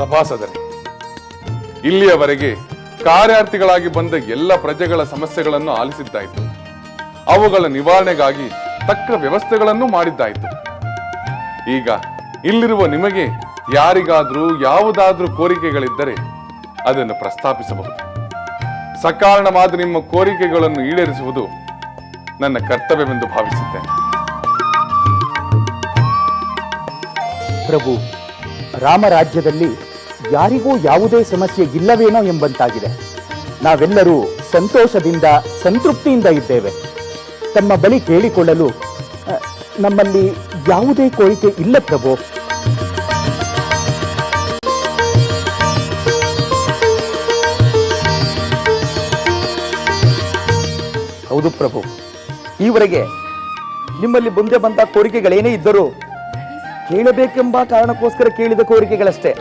ಸಭಾಸದರೇ, ಇಲ್ಲಿಯವರೆಗೆ ಕಾರ್ಯಾರ್ಥಿಗಳಾಗಿ ಬಂದ ಎಲ್ಲ ಪ್ರಜೆಗಳ ಸಮಸ್ಯೆಗಳನ್ನು ಆಲಿಸಿದ್ದಾಯಿತು. ಅವುಗಳ ನಿವಾರಣೆಗಾಗಿ ತಕ್ಕ ವ್ಯವಸ್ಥೆಗಳನ್ನು ಮಾಡಿದ್ದಾಯಿತು. ಈಗ ಇಲ್ಲಿರುವ ನಿಮಗೆ ಯಾರಿಗಾದ್ರೂ ಯಾವುದಾದ್ರೂ ಕೋರಿಕೆಗಳಿದ್ದರೆ ಅದನ್ನು ಪ್ರಸ್ತಾಪಿಸಬಹುದು. ಸಕಾರಣವಾದ ನಿಮ್ಮ ಕೋರಿಕೆಗಳನ್ನು ಈಡೇರಿಸುವುದು ನನ್ನ ಕರ್ತವ್ಯವೆಂದು ಭಾವಿಸುತ್ತೇನೆ. ಪ್ರಭು, ರಾಮರಾಜ್ಯದಲ್ಲಿ ಯಾರಿಗೂ ಯಾವುದೇ ಸಮಸ್ಯೆ ಇಲ್ಲವೇನೋ ಎಂಬಂತಾಗಿದೆ. ನಾವೆಲ್ಲರೂ ಸಂತೋಷದಿಂದ ಸಂತೃಪ್ತಿಯಿಂದ ಇದ್ದೇವೆ. ತಮ್ಮ ಬಳಿ ಕೇಳಿಕೊಳ್ಳಲು ನಮ್ಮಲ್ಲಿ ಯಾವುದೇ ಕೋರಿಕೆ ಇಲ್ಲ ಪ್ರಭು. ಹೌದು ಪ್ರಭು, ಈವರೆಗೆ ನಿಮ್ಮಲ್ಲಿ ಮುಂದೆ ಬಂದ ಕೋರಿಕೆಗಳೇನೇ ಇದ್ದರೂ ಕೇಳಬೇಕೆಂಬ ಕಾರಣಕ್ಕೋಸ್ಕರ ಕೇಳಿದ ಕೋರಿಕೆಗಳಷ್ಟೇ.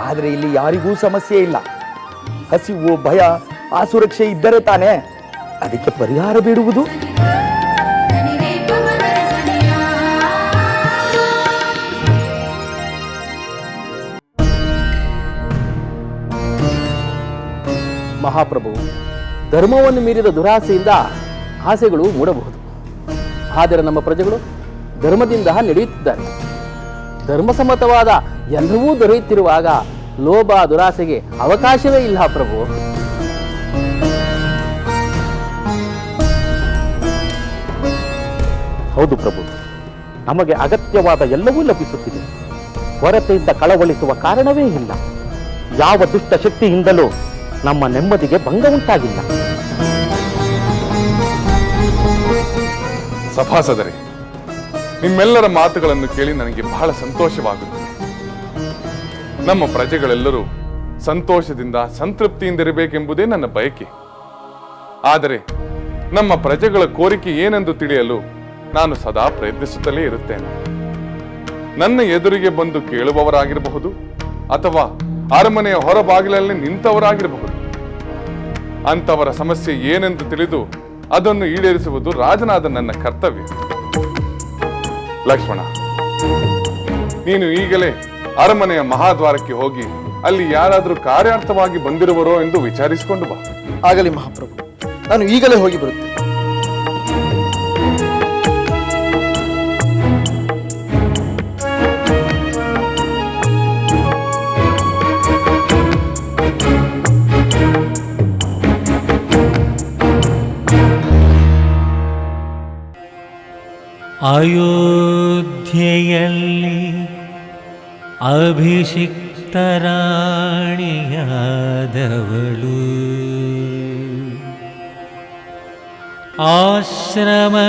ಆದರೆ ಇಲ್ಲಿ ಯಾರಿಗೂ ಸಮಸ್ಯೆ ಇಲ್ಲ. ಹಸಿವು, ಭಯ, ಅಸುರಕ್ಷೆ ಇದ್ದರೆ ತಾನೇ ಅದಕ್ಕೆ ಪರಿಹಾರ ಬೇಡುವುದು. ಮಹಾಪ್ರಭು, ಧರ್ಮವನ್ನು ಮೀರಿದ ದುರಾಸೆಯಿಂದ ಆಸೆಗಳು ಮೂಡಬಹುದು. ಆದರೆ ನಮ್ಮ ಪ್ರಜೆಗಳು ಧರ್ಮದಿಂದ ನಡೆಯುತ್ತಿದ್ದಾರೆ. ಧರ್ಮಸಮ್ಮತವಾದ ಎಲ್ಲವೂ ದೊರೆಯುತ್ತಿರುವಾಗ ಲೋಭ ದುರಾಸೆಗೆ ಅವಕಾಶವೇ ಇಲ್ಲ ಪ್ರಭು. ಹೌದು ಪ್ರಭು, ನಮಗೆ ಅಗತ್ಯವಾದ ಎಲ್ಲವೂ ಲಭಿಸುತ್ತಿದೆ. ಕೊರತೆಯಿಂದ ಕಳವಳಿಸುವ ಕಾರಣವೇ ಇಲ್ಲ. ಯಾವ ದುಷ್ಟ ಶಕ್ತಿಯಿಂದಲೂ ನಮ್ಮ ನೆಮ್ಮದಿಗೆ ಭಂಗ ಉಂಟಾಗಿಲ್ಲ. ಸಭಾಸದರೇ, ನಿಮ್ಮೆಲ್ಲರ ಮಾತುಗಳನ್ನು ಕೇಳಿ ನನಗೆ ಬಹಳ ಸಂತೋಷವಾಗುತ್ತದೆ. ನಮ್ಮ ಪ್ರಜೆಗಳೆಲ್ಲರೂ ಸಂತೋಷದಿಂದ ಸಂತೃಪ್ತಿಯಿಂದಿರಬೇಕೆಂಬುದೇ ನನ್ನ ಬಯಕೆ. ಆದರೆ ನಮ್ಮ ಪ್ರಜೆಗಳ ಕೋರಿಕೆ ಏನೆಂದು ತಿಳಿಯಲು ನಾನು ಸದಾ ಪ್ರಯತ್ನಿಸುತ್ತಲೇ ಇರುತ್ತೇನೆ. ನನ್ನ ಎದುರಿಗೆ ಬಂದು ಕೇಳುವವರಾಗಿರಬಹುದು ಅಥವಾ ಅರಮನೆಯ ಹೊರಬಾಗಿಲಲ್ಲಿ ನಿಂತವರಾಗಿರಬಹುದು. ಅಂತವರ ಸಮಸ್ಯೆ ಏನೆಂದು ತಿಳಿದು ಅದನ್ನು ಈಡೇರಿಸುವುದು ರಾಜನಾದ ನನ್ನ ಕರ್ತವ್ಯ. ಲಕ್ಷ್ಮಣ, ನೀನು ಈಗಲೇ ಅರಮನೆಯ ಮಹಾದ್ವಾರಕ್ಕೆ ಹೋಗಿ ಅಲ್ಲಿ ಯಾರಾದರೂ ಕಾರ್ಯಾರ್ಥವಾಗಿ ಬಂದಿರುವರೋ ಎಂದು ವಿಚಾರಿಸಿಕೊಂಡು ಬಾ. ಆಗಲಿ ಮಹಾಪ್ರಭು, ನಾನು ಈಗಲೇ ಹೋಗಿ ಬರುತ್ತೇನೆ. ಅಯೋಧ್ಯೆಯಲ್ಲಿ ಅಭಿಷಿಕ್ತ ರಾಣಿಯಾದವಳು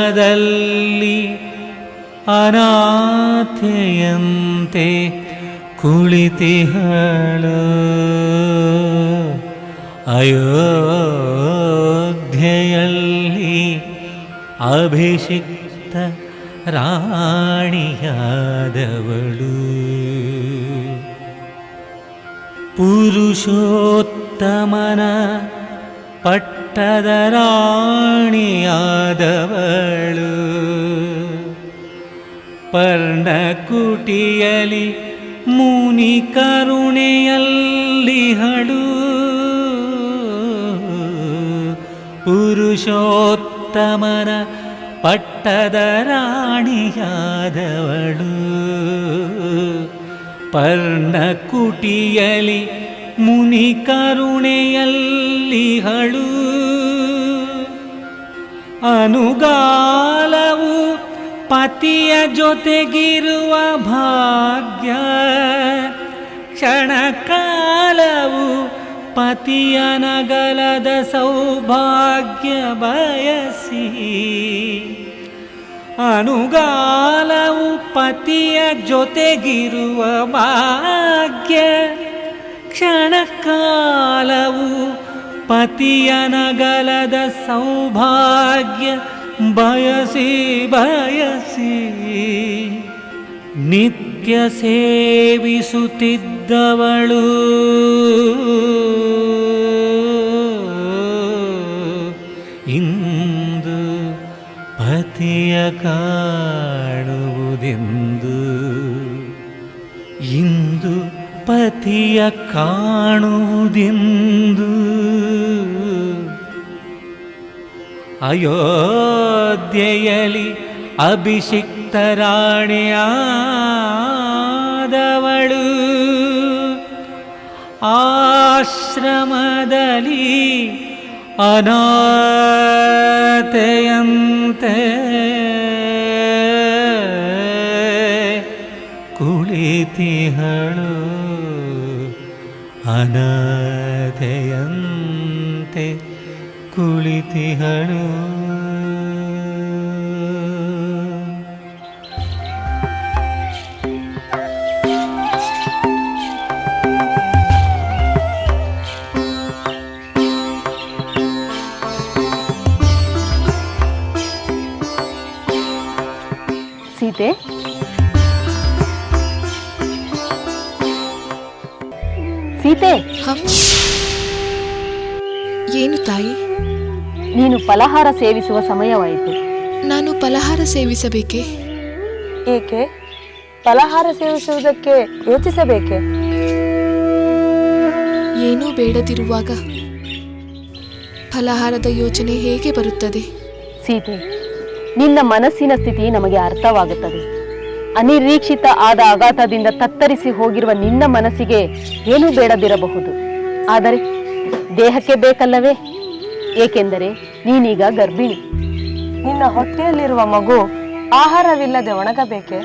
ಆಶ್ರಮದಲ್ಲಿ ಅನಾಥೆಯಂತೆ ಕುಳಿತಿಹಳು. ಅಯೋಧ್ಯೆಯಲ್ಲಿ ಅಭಿಷಿಕ್ತ ರಾಣಿಯಾದವಳು ಪುರುಷೋತ್ತಮನ ಪಟ್ಟದ ರಾಣಿಯಾದವಳು ಪರ್ಣಕುಟಿಯಲಿ ಮುನಿ ಕರುಣೆಯಲ್ಲಿಹಳು ಪುರುಷೋತ್ತಮನ ಪಟ್ಟದ ರಾಣಿಯಾದವಳು ಪರ್ಣಕುಟಿಯಲಿ ಮುನಿ ಕರುಣೆಯಲ್ಲಿಹಳು ಅನುಗಾಲವು ಪತಿಯ ಜೊತೆಗಿರುವ ಭಾಗ್ಯ ಕ್ಷಣಕಾಲವು ಪತಿಯ ನಗಲದ ಸೌಭಾಗ್ಯ ಬಯಸಿ ಅನುಗಾಲವು ಪತಿಯ ಜೊತೆಗಿರುವ ಭಾಗ್ಯ ಕ್ಷಣಕಾಲವು ಪತಿಯ ನಗಲದ ಸೌಭಾಗ್ಯ ಬಯಸಿ ಬಯಸಿ ನಿತ್ಯ ಸೇವಿಸುತ್ತಿದ್ದವಳು ಇಂದು ಪತಿಯ ಕಾಣುವುದೆಂದು ಇಂದು ಪತಿಯ ಪತಿಯ ಕಾಣುವುದೆಂದು ಅಯೋಧ್ಯೆಯಲ್ಲಿ ಅಭಿಷಿಕ್ತ ರಾಣಿಯಾದವಳು ಆಶ್ರಮದಲ್ಲಿ ಅನಾಥೆಯಂತೆ ಕುಳಿತಿಹಳು, ಅನಾಥೆಯಂತೆ ಕುಳಿತಿಹಳು. ಸೀತೆ, ಸೀತೆ, ಏನು ತಾಯಿ? ನೀನು ಫಲಹಾರ ಸೇವಿಸುವ ಸಮಯವಾಯಿತು. ನಾನು ಫಲಹಾರ ಸೇವಿಸಬೇಕೆ? ಏಕೆ? ಫಲಹಾರ ಸೇವಿಸುವುದಕ್ಕೆ ಯೋಚಿಸಬೇಕೆ? ಏನೂ ಬೇಡದಿರುವಾಗ ಫಲಹಾರದ ಯೋಚನೆ ಹೇಗೆ ಬರುತ್ತದೆ? ಸೀತೆ, ನಿನ್ನ ಮನಸ್ಸಿನ ಸ್ಥಿತಿ ನಮಗೆ ಅರ್ಥವಾಗುತ್ತದೆ. ಅನಿರೀಕ್ಷಿತ ಆದ ಆಘಾತದಿಂದ ತತ್ತರಿಸಿ ಹೋಗಿರುವ ನಿನ್ನ ಮನಸ್ಸಿಗೆ ಏನೂ ಬೇಡದಿರಬಹುದು. ಆದರೆ ದೇಹಕ್ಕೆ ಬೇಕಲ್ಲವೇ? ಏಕೆಂದರೆ ನೀನೀಗ ಗರ್ಭಿಣಿ. ನಿನ್ನ ಹೊಟ್ಟೆಯಲ್ಲಿರುವ ಮಗು ಆಹಾರವಿಲ್ಲದೆ ಒಣಗಬೇಕೆ?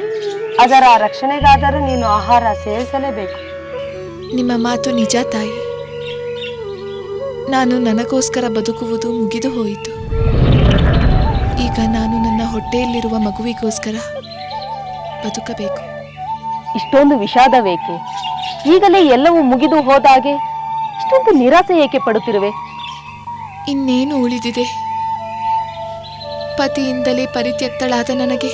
ಅದರ ರಕ್ಷಣೆಗಾದರೂ ನೀನು ಆಹಾರ ಸೇವಿಸಲೇಬೇಕು. ನಿಮ್ಮ ಮಾತು ನಿಜ ತಾಯಿ. ನಾನು ನನಗೋಸ್ಕರ ಬದುಕುವುದು ಮುಗಿದು ಹೋಯಿತು. ಈಗ ನಾನು ನನ್ನ ಹೊಟ್ಟೆಯಲ್ಲಿರುವ ಮಗುವಿಗೋಸ್ಕರ ಬದುಕಬೇಕು. ಇಷ್ಟೊಂದು ವಿಷಾದವೇಕೆ? ಈಗಲೇ ಎಲ್ಲವೂ ಮುಗಿದು ಹೋದಾಗೆ ಇಷ್ಟೊಂದು ನಿರಾಸೆ ಏಕೆ ಪಡುತ್ತಿರುವೆ? ಇನ್ನೇನು ಉಳಿದಿದೆ? ಪತಿಯಿಂದಲೇ ಪರಿತ್ಯಕ್ತಳಾದ ನನಗೆ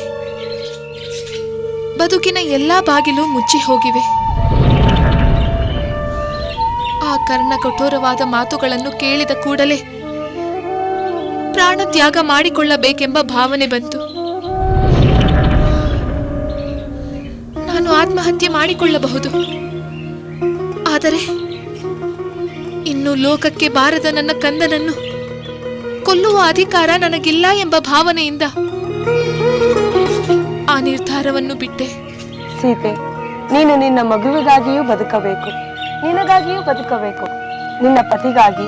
ಬದುಕಿನ ಎಲ್ಲಾ ಬಾಗಿಲು ಮುಚ್ಚಿ ಹೋಗಿವೆ. ಆ ಕರ್ಣ ಕಠೋರವಾದ ಮಾತುಗಳನ್ನು ಕೇಳಿದ ಕೂಡಲೇ ಪ್ರಾಣ ತ್ಯಾಗ ಮಾಡಿಕೊಳ್ಳಬೇಕೆಂಬ ಭಾವನೆ ಬಂತು. ನಾನು ಆತ್ಮಹತ್ಯೆ ಮಾಡಿಕೊಳ್ಳಬಹುದು. ಆದರೆ ಇನ್ನು ಲೋಕಕ್ಕೆ ಬಾರದ ನನ್ನ ಕಂದನನ್ನು ಕೊಲ್ಲುವ ಅಧಿಕಾರ ನನಗಿಲ್ಲ ಎಂಬ ಭಾವನೆಯಿಂದ ಆ ನಿರ್ಧಾರವನ್ನು ಬಿಟ್ಟೆ. ಸೀತೆ, ನೀನು ನಿನ್ನ ಮಗುವಿಗಾಗಿಯೂ ಬದುಕಬೇಕು, ನಿನಗಾಗಿಯೂ ಬದುಕಬೇಕು, ನಿನ್ನ ಪತಿಗಾಗಿ,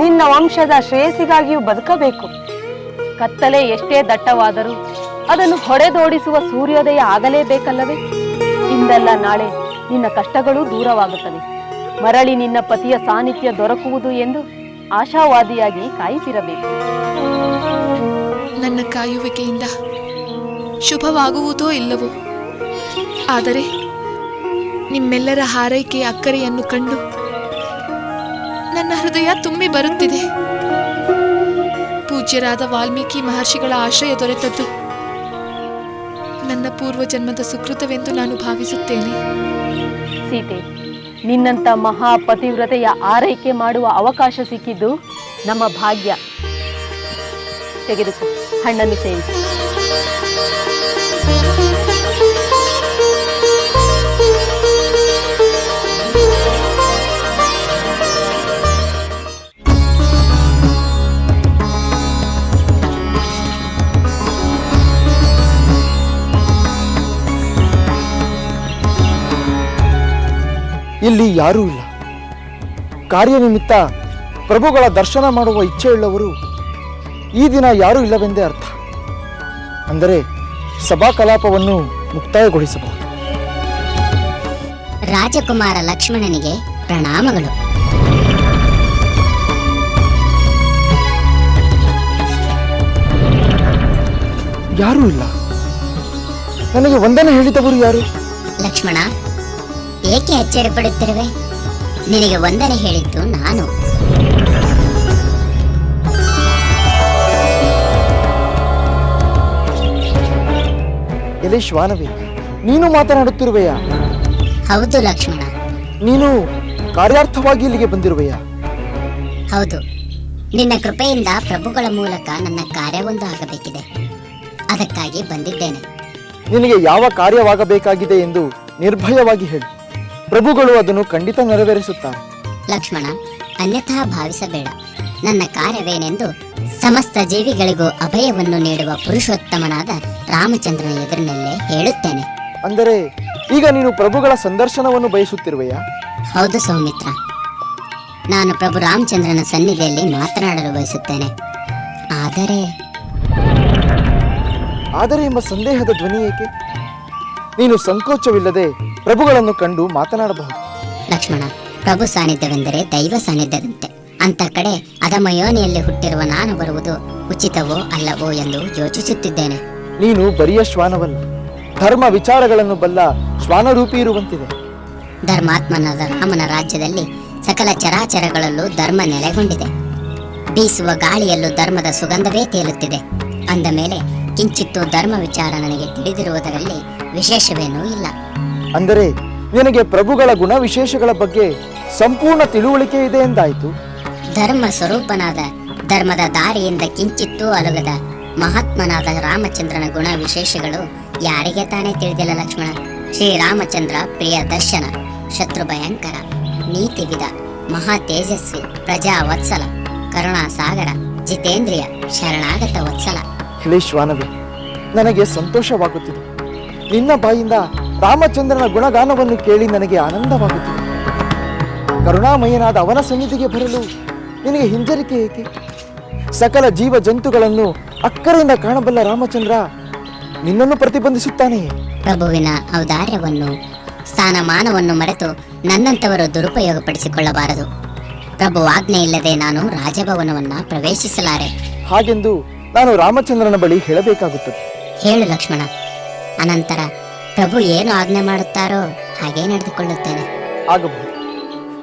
ನಿನ್ನ ವಂಶದ ಶ್ರೇಯಸ್ಸಿಗಾಗಿಯೂ ಬದುಕಬೇಕು. ಕತ್ತಲೆ ಎಷ್ಟೇ ದಟ್ಟವಾದರೂ ಅದನ್ನು ಹೊಡೆದೋಡಿಸುವ ಸೂರ್ಯೋದಯ ಆಗಲೇಬೇಕಲ್ಲವೇ? ಇಂದಲ್ಲ ನಾಳೆ ನಿನ್ನ ಕಷ್ಟಗಳು ದೂರವಾಗುತ್ತವೆ. ಮರಳಿ ನಿನ್ನ ಪತಿಯ ಸಾನ್ನಿಧ್ಯ ದೊರಕುವುದು ಎಂದು ಆಶಾವಾದಿಯಾಗಿ ಕಾಯುತ್ತಿರಬೇಕು. ನನ್ನ ಕಾಯುವಿಕೆಯಿಂದ ಶುಭವಾಗುವುದೋ ಇಲ್ಲವೋ, ಆದರೆ ನಿಮ್ಮೆಲ್ಲರ ಹಾರೈಕೆಯ ಅಕ್ಕರೆಯನ್ನು ಕಂಡು ನನ್ನ ಹೃದಯ ತುಂಬಿ ಬರುತ್ತಿದೆ. ಪೂಜ್ಯರಾದ ವಾಲ್ಮೀಕಿ ಮಹರ್ಷಿಗಳ ಆಶ್ರಯ ದೊರೆತದ್ದು ನನ್ನ ಪೂರ್ವಜನ್ಮದ ಸುಕೃತವೆಂದು ನಾನು ಭಾವಿಸುತ್ತೇನೆ. ಸೀತೆ, ನಿನ್ನಂತ ಮಹಾಪತಿವ್ರತೆಯ ಆರೈಕೆ ಮಾಡುವ ಅವಕಾಶ ಸಿಕ್ಕಿದ್ದು ನಮ್ಮ ಭಾಗ್ಯ. ತೆಗೆದುಕೋ, ಹಣ್ಣನ್ನು ಸೇವಿಸಿ. ಇಲ್ಲಿ ಯಾರೂ ಇಲ್ಲ. ಕಾರ್ಯನಿಮಿತ್ತ ಪ್ರಭುಗಳ ದರ್ಶನ ಮಾಡುವ ಇಚ್ಛೆಯುಳ್ಳವರು ಈ ದಿನ ಯಾರೂ ಇಲ್ಲವೆಂದೇ ಅರ್ಥ. ಅಂದರೆ ಸಭಾ ಕಲಾಪವನ್ನು ಮುಕ್ತಾಯಗೊಳಿಸಬಹುದು. ರಾಜಕುಮಾರ ಲಕ್ಷ್ಮಣನಿಗೆ ಪ್ರಣಾಮಗಳು. ಯಾರೂ ಇಲ್ಲ. ನನಗೆ ವಂದನೆ ಹೇಳಿದವರು ಯಾರು? ಲಕ್ಷ್ಮಣ, ಏಕೆ ಅಚ್ಚರಿ ಪಡುತ್ತಿರುವೆ? ನಿನಗೆ ವಂದನೆ ಹೇಳಿದ್ದು ನಾನು. ಎಲೆ ಶ್ವಾನವೇ, ನೀನು ಮಾತನಾಡುತ್ತಿರುವೆಯಾ? ಹೌದು ಲಕ್ಷ್ಮಣ. ನೀನು ಕಾರ್ಯಾರ್ಥವಾಗಿ ಇಲ್ಲಿಗೆ ಬಂದಿರುವೆಯಾ? ಹೌದು. ನಿನ್ನ ಕೃಪೆಯಿಂದ ಪ್ರಭುಗಳ ಮೂಲಕ ನನ್ನ ಕಾರ್ಯವೊಂದು ಆಗಬೇಕಿದೆ. ಅದಕ್ಕಾಗಿ ಬಂದಿದ್ದೇನೆ. ನಿನಗೆ ಯಾವ ಕಾರ್ಯವಾಗಬೇಕಾಗಿದೆ ಎಂದು ನಿರ್ಭಯವಾಗಿ ಹೇಳು. ಪ್ರಭುಗಳು ಅದನ್ನು ಖಂಡಿತ ನೆರವೇರಿಸುತ್ತಾರೆ. ಲಕ್ಷ್ಮಣ, ಅನ್ಯಥಾ ಭಾವಿಸಬೇಡ. ನನ್ನ ಕಾರ್ಯವೇನೆಂದು ಸಮಸ್ತ ಜೀವಿಗಳಿಗೂ ಅಭಯವನ್ನು ನೀಡುವ ಪುರುಷೋತ್ತಮನಾದ ರಾಮಚಂದ್ರನ ಎದುರಿನಲ್ಲೇ ಹೇಳುತ್ತೇನೆ. ಅಂದರೆ ಈಗ ನೀನು ಪ್ರಭುಗಳ ಸಂದರ್ಶನವನ್ನು ಬಯಸುತ್ತಿರುವೆಯಾ? ಹೌದು ಸೌಮಿತ್ರ, ನಾನು ಪ್ರಭು ರಾಮಚಂದ್ರನ ಸನ್ನಿಧಿಯಲ್ಲಿ ಮಾತನಾಡಲು ಬಯಸುತ್ತೇನೆ. ಆದರೆ ಎಂಬ ಸಂದೇಹದ ಧ್ವನಿ ಏಕೆ? ನೀನು ಸಂಕೋಚವಿಲ್ಲದೆ ಪ್ರಭುಗಳನ್ನು ಕಂಡು ಮಾತನಾಡಬಹುದು. ಲಕ್ಷ್ಮಣ, ಪ್ರಭು ಸಾನ್ನಿಧ್ಯವೆಂದರೆ ದೈವ ಸಾನ್ನಿಧ್ಯದಂತೆ. ಅಂತ ಕಡೆ ಅಧಮ ಯೋನಿಯಲ್ಲಿ ಹುಟ್ಟಿರುವ ನಾನು ಬರುವುದು ಉಚಿತವೋ ಅಲ್ಲವೋ ಎಂದು ಯೋಚಿಸುತ್ತಿದ್ದೇನೆ. ನೀನು ಬರಿಯ ಶ್ವಾನವಲ್ಲ, ಧರ್ಮ ವಿಚಾರಗಳನ್ನು ಬಲ್ಲ ಶ್ವಾನರೂಪಿ ಇರುವಂತಿದೆ. ಧರ್ಮಾತ್ಮನಾದ ರಾಮನ ರಾಜ್ಯದಲ್ಲಿ ಸಕಲ ಚರಾಚರಗಳಲ್ಲೂ ಧರ್ಮ ನೆಲೆಗೊಂಡಿದೆ. ಬೀಸುವ ಗಾಳಿಯಲ್ಲೂ ಧರ್ಮದ ಸುಗಂಧವೇ ತೇಲುತ್ತಿದೆ. ಅಂದ ಮೇಲೆ ಕಿಂಚಿತ್ತು ಧರ್ಮ ವಿಚಾರ ನನಗೆ ತಿಳಿದಿರುವುದರಲ್ಲಿ ವಿಶೇಷವೇನೂ ಇಲ್ಲ. ಅಂದರೆ ನಿನಗೆ ಪ್ರಭುಗಳ ಗುಣ ವಿಶೇಷಗಳ ಬಗ್ಗೆ ಸಂಪೂರ್ಣ ತಿಳುವಳಿಕೆ ಇದೆ ಎಂದಾಯಿತು. ಧರ್ಮ ಸ್ವರೂಪನಾದ, ಧರ್ಮದ ದಾರಿಯಿಂದ ಕಿಂಚಿತ್ತೂ ಅಲುಗದ ಮಹಾತ್ಮನಾದ ರಾಮಚಂದ್ರನ ಗುಣ ವಿಶೇಷಗಳು ಯಾರಿಗೆ ತಾನೇ ತಿಳಿದಿಲ್ಲ ಲಕ್ಷ್ಮಣ. ಶ್ರೀರಾಮಚಂದ್ರ ಪ್ರಿಯ ದರ್ಶನ, ಶತ್ರು ಭಯಂಕರ, ನೀತಿವಿದ, ಮಹಾ ತೇಜಸ್ವಿ, ಪ್ರಜಾ ವತ್ಸಲ, ಕರುಣಾ ಸಾಗರ, ಜಿತೇಂದ್ರಿಯ, ಶರಣಾಗತ ವತ್ಸಲ. ಹೇ ಶ್ವಾನವೇ, ನನಗೆ ಸಂತೋಷವಾಗುತ್ತಿದೆ. ನಿನ್ನ ಬಾಯಿಂದ ರಾಮಚಂದ್ರನ ಗುಣಗಾನವನ್ನು ಕೇಳಿ ನನಗೆ ಆನಂದವಾಗುತ್ತಿದೆ. ಕರುಣಾಮಯನಾದ ಅವನ ಸನ್ನಿಧಿಗೆ ಬರಲು ನಿನಗೆ ಹಿಂಜರಿಕೆ ಏಕೆ? ಸಕಲ ಜೀವ ಜಂತುಗಳನ್ನು ಅಕ್ಕರೆಯಿಂದ ಕಾಣಬಲ್ಲ ರಾಮಚಂದ್ರ ನಿನ್ನನ್ನು ಪ್ರತಿಬಂಧಿಸುತ್ತಾನೆಯೇ? ಪ್ರಭುವಿನ ಔದಾರ್ಯವನ್ನು, ಸ್ಥಾನಮಾನವನ್ನು ಮರೆತು ನನ್ನಂತವರು ದುರುಪಯೋಗಪಡಿಸಿಕೊಳ್ಳಬಾರದು. ಪ್ರಭು ಆಜ್ಞೆ ಇಲ್ಲದೆ ನಾನು ರಾಜಭವನವನ್ನ ಪ್ರವೇಶಿಸಲಾರೆ. ಹಾಗೆಂದು ನಾನು ರಾಮಚಂದ್ರನ ಬಳಿ ಹೇಳಬೇಕಾಗುತ್ತದೆ. ಹೇಳು ಲಕ್ಷ್ಮಣ. ಅನಂತರ ಪ್ರಭು ಏನು ಆಜ್ಞೆ ಮಾಡುತ್ತಾರೋ ಹಾಗೇ ನಡೆದುಕೊಳ್ಳುತ್ತೇನೆ. ಆಗಬಹುದು.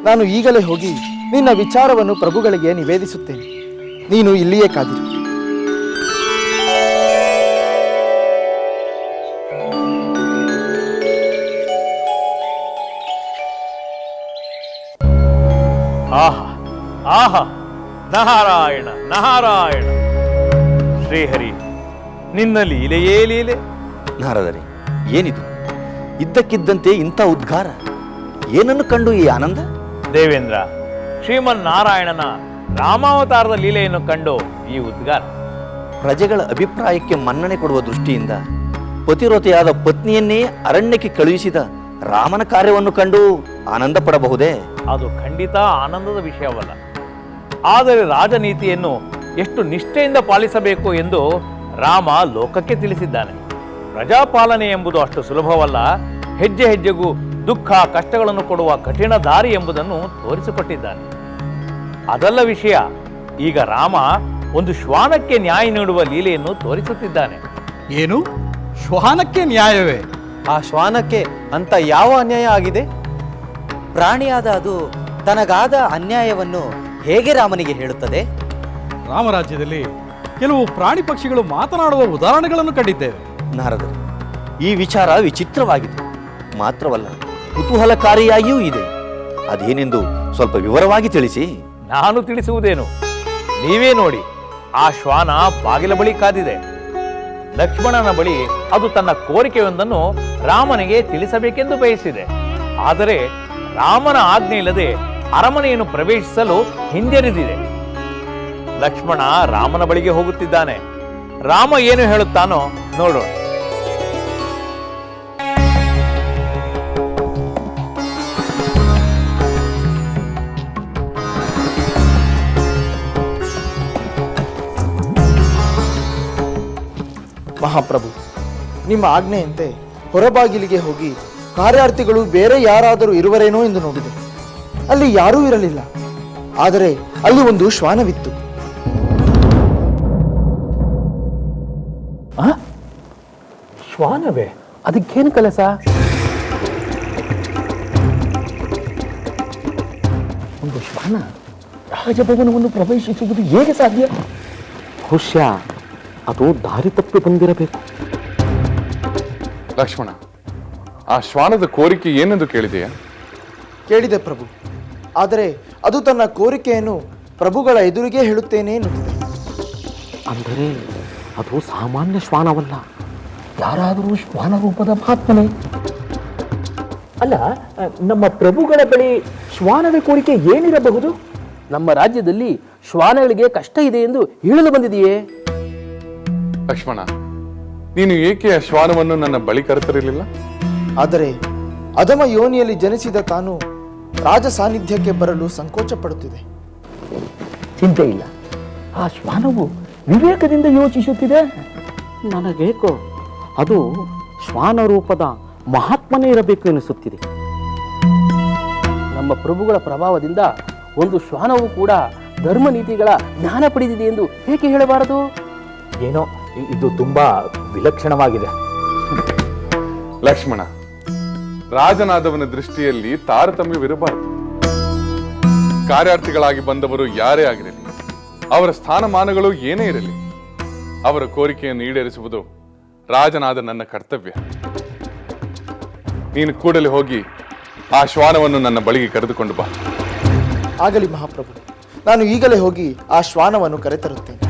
ನಾನು ಈಗಲೇ ಹೋಗಿ ನಿನ್ನ ವಿಚಾರವನ್ನು ಪ್ರಭುಗಳಿಗೆ ನಿವೇದಿಸುತ್ತೇನೆ. ನೀನು ಇಲ್ಲಿಯೇ ಕಾದಿರು. ಆಹಾ ಆಹಾ, ನಾರಾಯಣ ನಾರಾಯಣ. ಶ್ರೀಹರಿ, ನಿನ್ನ ಲೀಲೆಯೇ ಲೀಲೆ. ನಾರದರೇ, ಏನಿದು? ಇದ್ದಕ್ಕಿದ್ದಂತೆ ಇಂಥ ಉದ್ಗಾರ, ಏನನ್ನು ಕಂಡು ಈ ಆನಂದ? ದೇವೇಂದ್ರ, ಶ್ರೀಮನ್ ನಾರಾಯಣನ ರಾಮಾವತಾರದ ಲೀಲೆಯನ್ನು ಕಂಡು ಈ ಉದ್ಗಾರ. ಪ್ರಜೆಗಳ ಅಭಿಪ್ರಾಯಕ್ಕೆ ಮನ್ನಣೆ ಕೊಡುವ ದೃಷ್ಟಿಯಿಂದ ಪತಿವ್ರತೆಯಾದ ಪತ್ನಿಯನ್ನೇ ಅರಣ್ಯಕ್ಕೆ ಕಳುಹಿಸಿದ ರಾಮನ ಕಾರ್ಯವನ್ನು ಕಂಡು ಆನಂದ ಪಡಬಹುದೇ? ಅದು ಖಂಡಿತ ಆನಂದದ ವಿಷಯವಲ್ಲ. ಆದರೆ ರಾಜನೀತಿಯನ್ನು ಎಷ್ಟು ನಿಷ್ಠೆಯಿಂದ ಪಾಲಿಸಬೇಕು ಎಂದು ರಾಮ ಲೋಕಕ್ಕೆ ತಿಳಿಸಿದ್ದಾನೆ. ಪ್ರಜಾಪಾಲನೆ ಎಂಬುದು ಅಷ್ಟು ಸುಲಭವಲ್ಲ. ಹೆಜ್ಜೆ ಹೆಜ್ಜೆಗೂ ದುಃಖ ಕಷ್ಟಗಳನ್ನು ಕೊಡುವ ಕಠಿಣ ದಾರಿ ಎಂಬುದನ್ನು ತೋರಿಸಿಕೊಟ್ಟಿದ್ದಾನೆ. ಅದಲ್ಲ ವಿಷಯ, ಈಗ ರಾಮ ಒಂದು ಶ್ವಾನಕ್ಕೆ ನ್ಯಾಯ ನೀಡುವ ಲೀಲೆಯನ್ನು ತೋರಿಸುತ್ತಿದ್ದಾನೆ. ಏನು? ಶ್ವಾನಕ್ಕೆ ನ್ಯಾಯವೇ? ಆ ಶ್ವಾನಕ್ಕೆ ಅಂತ ಯಾವ ಅನ್ಯಾಯ ಆಗಿದೆ? ಪ್ರಾಣಿಯಾದ ಅದು ತನಗಾದ ಅನ್ಯಾಯವನ್ನು ಹೇಗೆ ರಾಮನಿಗೆ ಹೇಳುತ್ತದೆ? ರಾಮರಾಜ್ಯದಲ್ಲಿ ಕೆಲವು ಪ್ರಾಣಿ ಪಕ್ಷಿಗಳು ಮಾತನಾಡುವ ಉದಾಹರಣೆಗಳನ್ನು ಕಂಡಿದ್ದೇವೆ. ನಾರದರು, ಈ ವಿಚಾರ ವಿಚಿತ್ರವಾಗಿದೆ. ಮಾತ್ರವಲ್ಲ, ಕುತೂಹಲಕಾರಿಯಾಗಿಯೂ ಇದೆ. ಅದೇನೆಂದು ಸ್ವಲ್ಪ ವಿವರವಾಗಿ ತಿಳಿಸಿ. ನಾನು ತಿಳಿಸುವುದೇನು, ನೀವೇ ನೋಡಿ. ಆ ಶ್ವಾನ ಬಾಗಿಲ ಬಳಿ ಕಾದಿದೆ. ಲಕ್ಷ್ಮಣನ ಬಳಿ ಅದು ತನ್ನ ಕೋರಿಕೆಯೊಂದನ್ನು ರಾಮನಿಗೆ ತಿಳಿಸಬೇಕೆಂದು ಬಯಸಿದೆ. ಆದರೆ ರಾಮನ ಆಜ್ಞೆ ಇಲ್ಲದೆ ಅರಮನೆಯನ್ನು ಪ್ರವೇಶಿಸಲು ಹಿಂಜರಿದಿದೆ. ಲಕ್ಷ್ಮಣ ರಾಮನ ಬಳಿಗೆ ಹೋಗುತ್ತಿದ್ದಾನೆ. ರಾಮ ಏನು ಹೇಳುತ್ತಾನೋ ನೋಡೋಣ. ಮಹಾಪ್ರಭು, ನಿಮ್ಮ ಆಜ್ಞೆಯಂತೆ ಹೊರಬಾಗಿಲಿಗೆ ಹೋಗಿ ಕಾರ್ಯಾರ್ಥಿಗಳು ಬೇರೆ ಯಾರಾದರೂ ಇರುವರೇನೋ ಎಂದು ನೋಡಿದೆ. ಅಲ್ಲಿ ಯಾರೂ ಇರಲಿಲ್ಲ. ಆದರೆ ಅಲ್ಲಿ ಒಂದು ಶ್ವಾನವಿತ್ತು. ಶ್ವಾನವೇ? ಅದಕ್ಕೇನು ಕೆಲಸ? ಒಂದು ಶ್ವಾನ ರಾಜಭವನವನ್ನು ಪ್ರವೇಶಿಸುವುದು ಹೇಗೆ ಸಾಧ್ಯ? ಬಹುಶಃ ಅದು ದಾರಿ ತಪ್ಪಿ ಬಂದಿರಬೇಕು. ಲಕ್ಷ್ಮಣ, ಆ ಶ್ವಾನದ ಕೋರಿಕೆ ಏನೆಂದು ಕೇಳಿದೆಯಾ? ಕೇಳಿದೆ ಪ್ರಭು. ಆದರೆ ಅದು ತನ್ನ ಕೋರಿಕೆಯನ್ನು ಪ್ರಭುಗಳ ಎದುರಿಗೆ ಹೇಳುತ್ತೇನೆ ಎನ್ನುತ್ತಿದೆ. ಅಂದರೆ ಅದು ಸಾಮಾನ್ಯ ಶ್ವಾನವಲ್ಲ, ಯಾರಾದರೂ ಶ್ವಾನ ರೂಪದ ಮಹಾತ್ಮನೇ? ಅಲ್ಲ, ನಮ್ಮ ಪ್ರಭುಗಳ ಬಳಿ ಶ್ವಾನದ ಕೋರಿಕೆ ಏನಿರಬಹುದು? ನಮ್ಮ ರಾಜ್ಯದಲ್ಲಿ ಶ್ವಾನಗಳಿಗೆ ಕಷ್ಟ ಇದೆ ಎಂದು ಹೇಳಲು ಬಂದಿದೆಯೇ? ಲಕ್ಷ್ಮಣ, ನೀನು ಏಕೆ ಆ ಶ್ವಾನವನ್ನು ನನ್ನ ಬಳಿ ಕರೆತರಲಿಲ್ಲ? ಆದರೆ ಅಧಮ ಯೋನಿಯಲ್ಲಿ ಜನಿಸಿದ ತಾನು ರಾಜ ಸಾನ್ನಿಧ್ಯಕ್ಕೆ ಬರಲು ಸಂಕೋಚ ಪಡುತ್ತಿದೆ. ಚಿಂತೆ ಇಲ್ಲ, ಆ ಶ್ವಾನವು ವಿವೇಕದಿಂದ ಯೋಚಿಸುತ್ತಿದೆ. ನನಗೇಕೋ ಅದು ಶ್ವಾನ ರೂಪದ ಮಹಾತ್ಮನೇ ಇರಬೇಕು ಎನಿಸುತ್ತಿದೆ. ನಮ್ಮ ಪ್ರಭುಗಳ ಪ್ರಭಾವದಿಂದ ಒಂದು ಶ್ವಾನವು ಕೂಡ ಧರ್ಮ ನೀತಿಗಳ ಜ್ಞಾನ ಪಡೆದಿದೆ ಎಂದು ಹೇಗೆ ಹೇಳಬಾರದು? ಏನೋ ಇದು ತುಂಬಾ ವಿಲಕ್ಷಣವಾಗಿದೆ. ಲಕ್ಷ್ಮಣ, ರಾಜನಾದವನ ದೃಷ್ಟಿಯಲ್ಲಿ ತಾರತಮ್ಯವಿರಬಾರದು. ಕಾರ್ಯಾರ್ಥಿಗಳಾಗಿ ಬಂದವರು ಯಾರೇ ಆಗಿರಲಿ, ಅವರ ಸ್ಥಾನಮಾನಗಳು ಏನೇ ಇರಲಿ, ಅವರ ಕೋರಿಕೆಯನ್ನು ಈಡೇರಿಸುವುದು ರಾಜನಾದ ನನ್ನ ಕರ್ತವ್ಯ. ನೀನು ಕೂಡಲೇ ಹೋಗಿ ಆ ಶ್ವಾನವನ್ನು ನನ್ನ ಬಳಿಗೆ ಕರೆದುಕೊಂಡು ಬಾ. ಆಗಲಿ ಮಹಾಪ್ರಭು, ನಾನು ಈಗಲೇ ಹೋಗಿ ಆ ಶ್ವಾನವನ್ನು ಕರೆತರುತ್ತೇನೆ.